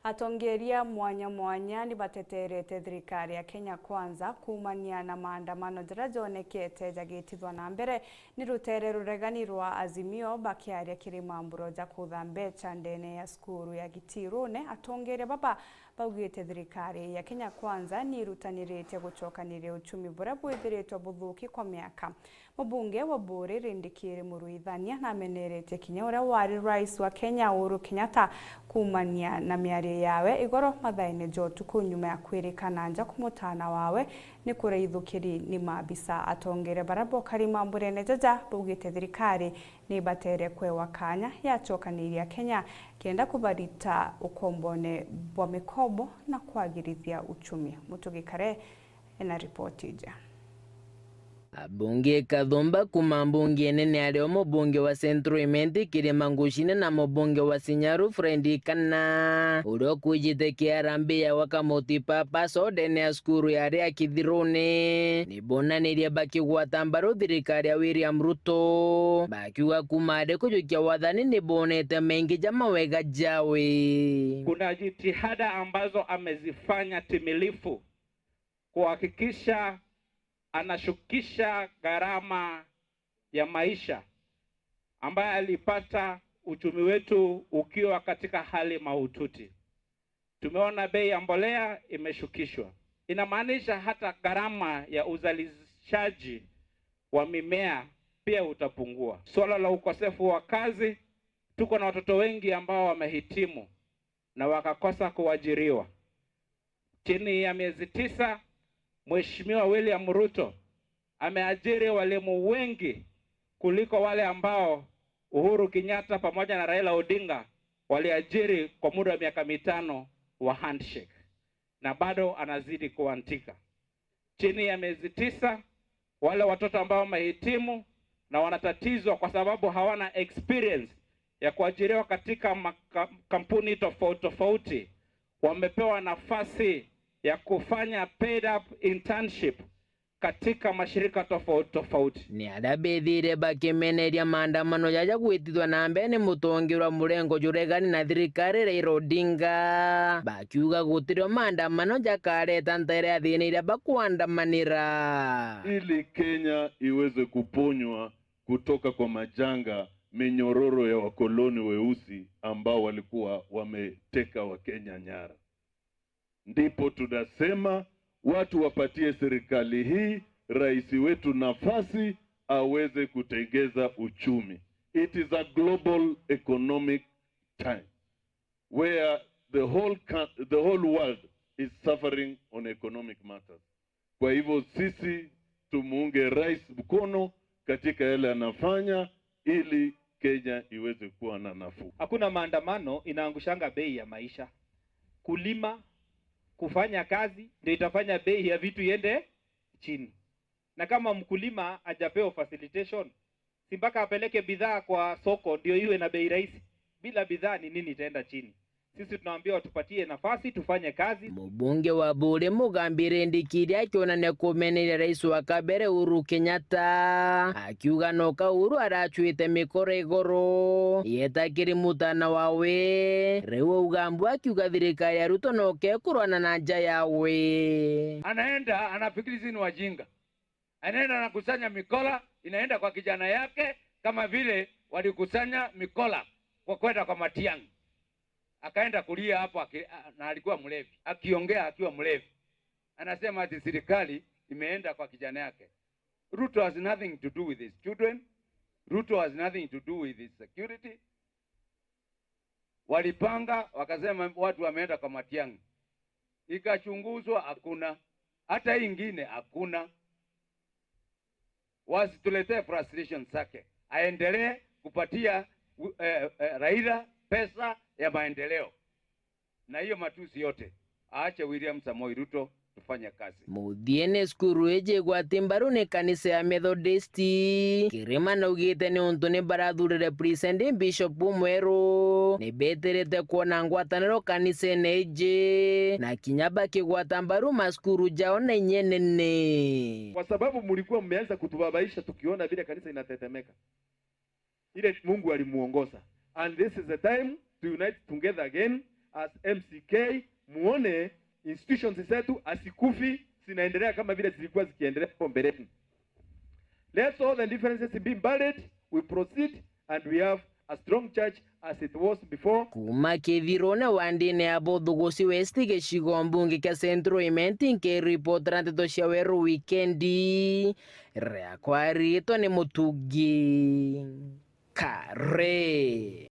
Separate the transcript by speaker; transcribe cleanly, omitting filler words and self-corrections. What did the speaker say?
Speaker 1: Atongeria mwanya ni bateterete thirikari ya Kenya Kwanza kumania na maandamano jarajonekete jagitithwa na mbere ni rutere ruregani rwa Azimio bakiaria kirimamburo ja kutha mbeca ndene ya skuru ya Gitirune. Atongeria baba baugite thirikari ya Kenya Kwanza ni rutanirite guchokaniria uchumi bura bwithiritwe buthuki kwa miaka. Mubunge wa Buri Rindikiri Muruithania na amenerete kinya uria wari rais wa Kenya Uhuru Kenyatta kumania na miario yawe igoro mathaine jotuku nyuma ya kwirikana nja kumutana wawe ni kureithukiri ni mabisa. Atongere barabo karima mburene jaja baugite thirikari ni batere kwewa kanya yachokaniria Kenya kienda kubarita ukombone bwa mikobo na kwagirithia uchumi. Mutugikare ena ripoti ja
Speaker 2: Abunge kathomba kuma mbunge nene areo mubunge wa Central Imenti Kirima Ngushine na mubunge wa Sinyaru Frendi Kana urio kujite kiarambi ya wakamoti papa sodene ya skuru ya rea Kithirune ni bonaniria bakigwata mbaru thirikari ya William Ruto bakiuga kumade kujukia wathani ni bonete mengi jama wega jawe.
Speaker 3: Kuna jitihada ambazo amezifanya timilifu kuhakikisha anashukisha gharama ya maisha ambaye alipata uchumi wetu ukiwa katika hali mahututi. Tumeona bei ya mbolea imeshukishwa. Inamaanisha hata gharama ya uzalishaji wa mimea pia utapungua. Swala la ukosefu wa kazi, tuko na watoto wengi ambao wamehitimu na wakakosa kuajiriwa. Chini ya miezi 9 Mheshimiwa William Ruto ameajiri walimu wengi kuliko wale ambao Uhuru Kenyatta pamoja na Raila Odinga waliajiri kwa muda wa miaka 5 wa handshake, na bado anazidi kuantika. Chini ya miezi 9 wale watoto ambao wamehitimu na wanatatizwa kwa sababu hawana experience ya kuajiriwa katika kampuni tofauti wamepewa nafasi ya kufanya paid up internship katika mashirika tofauti.
Speaker 2: Ni adabethire bakimeneria maandamano jaja gwitithwa na mbere ni mutongirwa murengo juregani na thirikari Raila Odinga bakiuga gutirio maandamano jakareta ntere ya thina iria bakuandamanira
Speaker 4: ili Kenya iweze kuponywa kutoka kwa majanga minyororo ya wakoloni weusi ambao walikuwa wameteka wa Kenya nyara. Ndipo tunasema watu wapatie serikali hii, rais wetu nafasi aweze kutengeza uchumi. It is a global economic time where the whole world is suffering on economic matters. Kwa hivyo sisi tumuunge rais mkono katika yale anafanya ili Kenya iweze kuwa na nafuu.
Speaker 5: Hakuna maandamano inaangushanga bei ya maisha. Kulima, kufanya kazi ndio itafanya bei ya vitu iende chini. Na kama mkulima hajapewa facilitation, si mpaka apeleke bidhaa kwa soko ndio iwe na bei rahisi. Bila bidhaa ni nini itaenda chini? Sisi tunaambia watupatie nafasi tufanye kazi.
Speaker 2: Mubunge wa Buri Mugambire Rindikiri akionania kumeneria rais wa kabere Uhuru Kenyatta akiuga noka Uhuru arachuite mikoro igoro yetakiri mutana wawe rewo ugambu akiuga thirikari ya Ruto noke kurwana na nja yawe.
Speaker 6: Anaenda anafikiri sisi ni wajinga, anaenda anakusanya mikola inaenda kwa kijana yake kama vile walikusanya mikola kwa kwenda kwa Matiang'i. Akaenda kulia hapo na alikuwa mlevi. Akiongea akiwa mlevi. Anasema ati serikali imeenda kwa kijana yake. Ruto has nothing to do with his children. Ruto has nothing to do with his security. Walipanga wakasema watu wameenda kwa Matiang'i. Ikachunguzwa hakuna. Hata ingine hakuna. Wasituletee frustration zake. Aendelee kupatia Raila pesa ya maendeleo. Na hiyo matusi yote aache William Samoei Ruto tufanye kazi.
Speaker 2: Muthiene skuru eje gwatimbaru ni kanisa ya Methodisti Kirima na ugite ni untu ni barathurire president Bishop Mweru ni beterete kuona ngwataniro kanisa neje na kinyaba kigwata mbaru maskuru jao na nyenene.
Speaker 4: Kwa sababu mlikuwa mmeanza kutubabaisha tukiona vile kanisa inatetemeka. Ile Mungu alimuongoza. And this is the time to unite together again
Speaker 7: as MCK, muone institutions zetu asikufi zinaendelea kama vile zilikuwa zikiendelea hapo mbeleni. Let's all the differences be buried, we proceed and we have a strong church as it was before.
Speaker 2: Kuma kithirone wandine abo thugusi westi gicigo mbunge kia Central Imenti nke report ranteto cia weru weekendi ria kwarito ni Mutugi Kare.